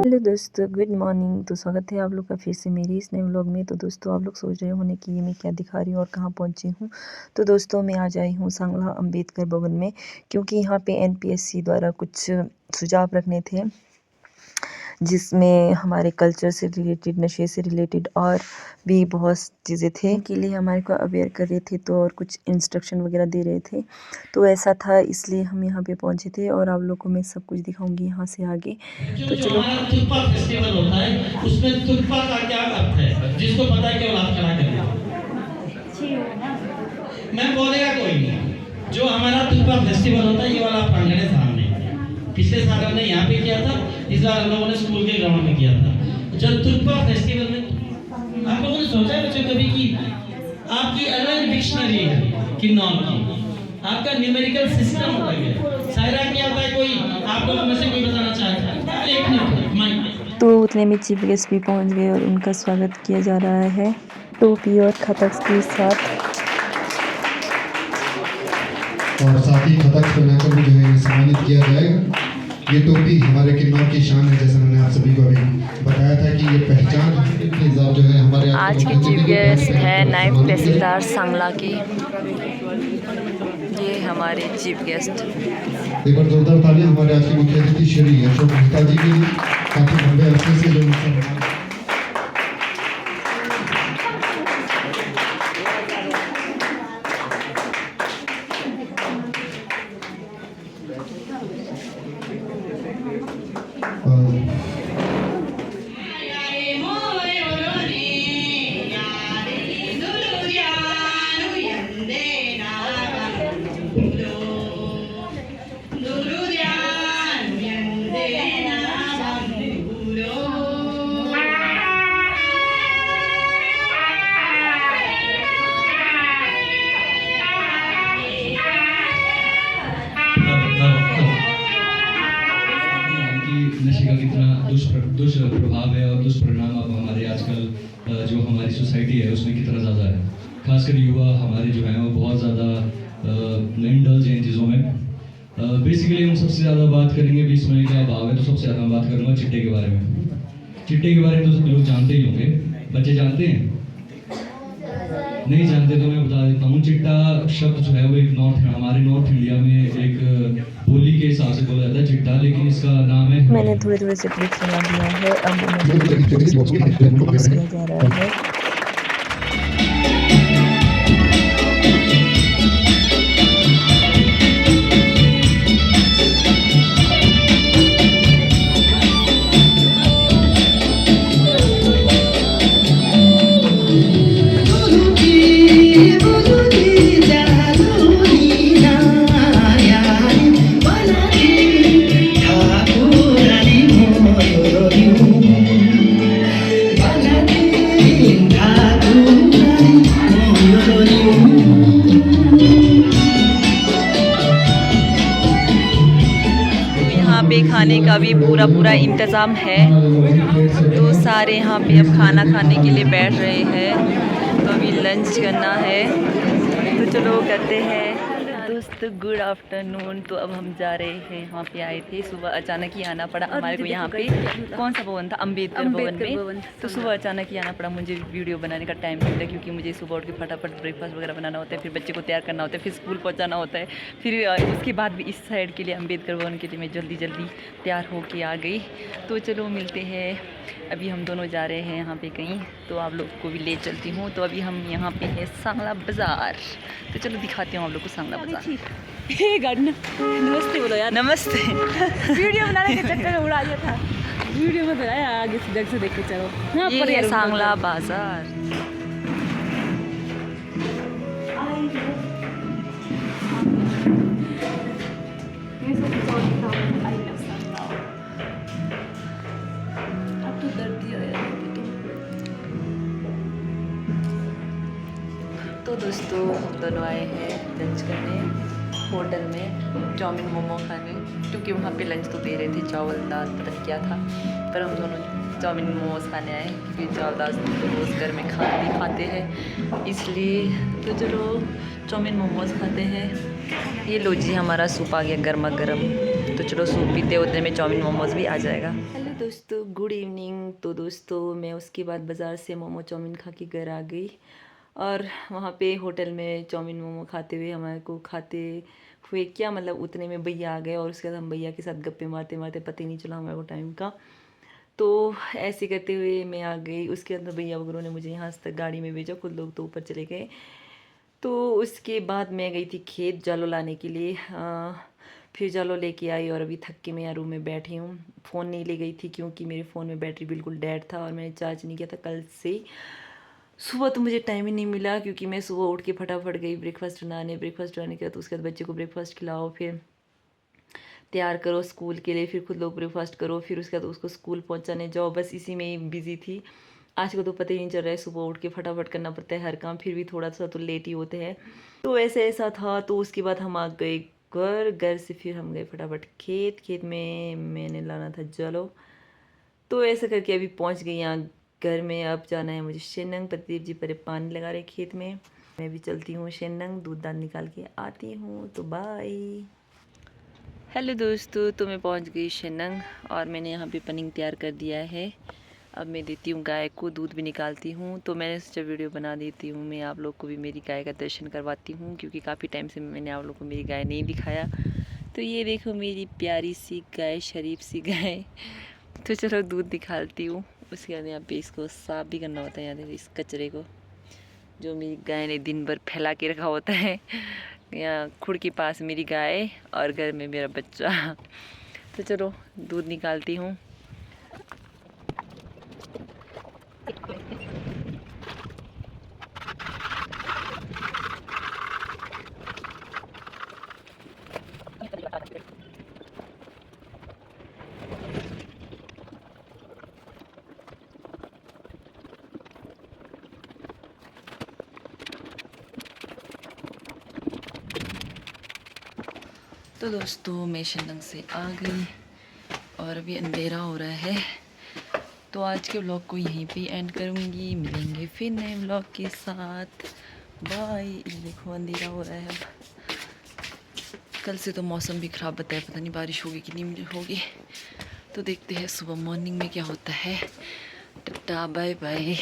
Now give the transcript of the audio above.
Hello दोस्तों, good morning. तो स्वागत है आप लोग का फिर से मेरी इस नए व्लॉग में। तो दोस्तों, आप लोग सोच रहे होंगे कि ये मैं क्या दिखा रही हूँ और कहाँ पहुँची हूँ। तो दोस्तों, मैं आज आई हूँ सांगला अंबेडकर भवन में, क्योंकि यहाँ पे एनपीएससी द्वारा कुछ सुझाव रखने थे, जिसमें हमारे कल्चर से रिलेटेड, नशे से रिलेटेड और भी बहुत चीज़ें थे के लिए हमारे को अवेयर कर रहे थे, तो और कुछ इंस्ट्रक्शन वगैरह दे रहे थे। तो ऐसा था, इसलिए हम यहाँ पे पहुँचे थे और आप लोग को मैं सब कुछ दिखाऊंगी यहाँ से आगे। तो चलो। हमारा तुप्पा फेस्टिवल होता है, उसमें तुप्पा का क्या अर्थ है? जिसको पता है केवल आप खड़ा करें। मैं बोलेगा कोई नहीं। जो हमारा तुप्पा फेस्टिवल होता है, ये वाला प्रांगण है सामने। पिछले साल हमने यहाँ पे किया था, इस बार हम लोगों ने स्कूल के ग्राउंड में किया था। जब तुप्पा फेस्टिवल में आप लोगों ने सोचा है बच्चों कभी कि आपकी अलग डिक्शनरी है किन्नौर की, आपका न्यूमेरिकल सिस्टम अलग है। सायरा क्या होता है, कोई आप लोगों में से कोई बताना चाहता है? एक मिनट माइक। तो उतने में चीफ गेस्ट भी पहुंच गए और उनका स्वागत किया जा रहा है टोपी और खतक के साथ। और साथ ही खतक पहनाकर भी जो है सम्मानित किया जाएगा। ये टोपी हमारे किन्नौर की शान है, जैसे मैंने आप सभी को अभी बताया था कि ये पहचान जो है हमारे आज के चीफ गेस्ट है नायब तहसीलदार सांगला की। ये हमारे चीफ गेस्ट। एक बार जोरदार तालियां हमारे आज के मुख्य अतिथि श्री अशोक मेहता जी के लिए। काफी लंबे अरसे से जो नशे का कितना दुष्प्रभाव है और दुष्परिणाम अब हमारे आजकल जो हमारी सोसाइटी है उसमें कितना ज़्यादा है। खासकर युवा हमारे जो हैं वो बहुत ज़्यादा इंडल्ज हैं इन चीज़ों में। बेसिकली हम सबसे ज़्यादा बात करेंगे, भी समय का अभाव है तो सबसे ज़्यादा मैं बात करूँगा चिट्टे के बारे में। चिट्टे के बारे में तो लोग जानते ही होंगे। बच्चे जानते हैं? नहीं जानते तो मैं बता देता हूँ। चिट्टा शब्द जो है वो एक हमारे नॉर्थ इंडिया में एक बोली के हिसाब से बोला जाता है चिट्टा, लेकिन इसका नाम है। मैंने थोड़े थोड़े से क्लिप सुना दिया है, अब मुझे जा रहा है। खाने का भी पूरा इंतज़ाम है, तो सारे यहाँ पे अब खाना खाने के लिए बैठ रहे हैं। तो अभी लंच करना है, तो चलो करते हैं। दोस्तों, गुड आफ्टरनून। तो अब हम जा रहे हैं, यहाँ पे आए थे सुबह, अचानक ही आना पड़ा हमारे को। यहाँ पे कौन सा भवन था? अंबेडकर भवन में। तो सुबह अचानक ही आना पड़ा, मुझे वीडियो बनाने का टाइम नहीं मिला, क्योंकि मुझे सुबह उठ के फटाफट ब्रेकफास्ट वगैरह बनाना होता है, फिर बच्चे को तैयार करना होता है, फिर स्कूल पहुँचाना होता है, फिर उसके बाद भी इस साइड के लिए अंबेडकर भवन के लिए मैं जल्दी तैयार होके आ गई। तो चलो मिलते हैं। अभी हम दोनों जा रहे हैं यहाँ पे कहीं, तो आप लोग को भी ले चलती हूँ। तो अभी हम यहाँ पे है सांगला बाज़ार, तो चलो दिखाती हूँ आप लोग को सांगला बाज़ार। नमस्ते बोलो यार। नमस्ते। वीडियो बनाने के चक्कर में उड़ा दिया था। वीडियो में बनाया, आगे से देख के चलो। ये है सांगला बाज़ार। तो दोस्तों, हम दोनों आए हैं लंच करने होटल में, चाउमीन मोमो खाने, क्योंकि वहाँ पे लंच तो दे रहे थे, चावल दाल पता नहीं क्या था, पर हम दोनों चाउमीन मोमोज खाने आए, क्योंकि चावल दाल तो रोज़ घर में खाते हैं, इसलिए। तो चलो चाउमीन मोमोज खाते हैं। ये लो जी, हमारा सूप आ गया गर्मा गर्म। तो चलो सूप पीते उतने में चाउमीन मोमोज भी आ जाएगा। हेलो दोस्तों, गुड इवनिंग। तो दोस्तों मैं उसके बाद बाज़ार से मोमो चाउमीन खा के घर आ गई और वहाँ पे होटल में चाउमीन मोमो खाते हुए हमारे को खाते हुए क्या मतलब उतने में भैया आ गए और उसके बाद हम भैया के साथ गप्पे मारते मारते पता ही नहीं चला हमारे को टाइम का। तो ऐसे करते हुए मैं आ गई। उसके अंदर भैया वगैरह ने मुझे यहाँ तक गाड़ी में भेजा, खुद लोग तो ऊपर चले गए। तो उसके बाद मैं गई थी खेत जालो लाने के लिए। फिर जालो लेके आई और अभी थक के मैं यहाँ रूम में बैठी हूँ। फ़ोन नहीं ले गई थी क्योंकि मेरे फ़ोन में बैटरी बिल्कुल डेड था और मैंने चार्ज नहीं किया था कल से। सुबह तो मुझे टाइम ही नहीं मिला क्योंकि मैं सुबह उठ के फटाफट गई ब्रेकफास्ट बनाने के बाद उसके बाद बच्चे को ब्रेकफास्ट खिलाओ, फिर तैयार करो स्कूल के लिए, फिर खुद लोग ब्रेकफास्ट करो, फिर उसके बाद उसको स्कूल पहुंचाने जाओ। बस इसी में ही बिज़ी थी। आज को तो पता ही नहीं चल रहा है, सुबह उठ के फटाफट करना पड़ता है हर काम, फिर भी थोड़ा सा तो लेट ही होते हैं। तो ऐसा था। तो उसके बाद हम आ गए घर से फिर हम गए फटाफट खेत में मैंने लाना था जालो। तो ऐसा करके अभी पहुंच गई यहाँ घर में। अब जाना है मुझे शेनंग। प्रदीप जी पर पानी लगा रहे खेत में, मैं भी चलती हूँ शेनंग, दूध दान निकाल के आती हूँ। तो बाय। हेलो दोस्तों, तो मैं पहुंच गई शेनंग और मैंने यहाँ पे पनिंग तैयार कर दिया है। अब मैं देती हूँ गाय को, दूध भी निकालती हूँ। तो मैंने सोचा वीडियो बना देती हूँ, मैं आप लोग को भी मेरी गाय का दर्शन करवाती हूँ क्योंकि काफ़ी टाइम से मैंने आप लोग को मेरी गाय नहीं दिखाया। तो ये देखो मेरी प्यारी सी गाय, शरीफ सी गाय। तो चलो दूध निकालती हूँ। उसके बाद यहाँ पे इसको साफ़ भी करना होता है, यहाँ इस कचरे को जो मेरी गाय ने दिन भर फैला के रखा होता है। यहाँ खुड़ के पास मेरी गाय और घर में मेरा बच्चा। तो चलो दूध निकालती हूँ। तो दोस्तों मैं शेनंग से आ गई और अभी अंधेरा हो रहा है। तो आज के व्लॉग को यहीं पे एंड करूँगी। मिलेंगे फिर नए व्लॉग के साथ। बाय। देखो अंधेरा हो रहा है अब। कल से तो मौसम भी ख़राब बताया, पता नहीं बारिश होगी कि नहीं होगी। तो देखते हैं सुबह मॉर्निंग में क्या होता है। Tata bye bye.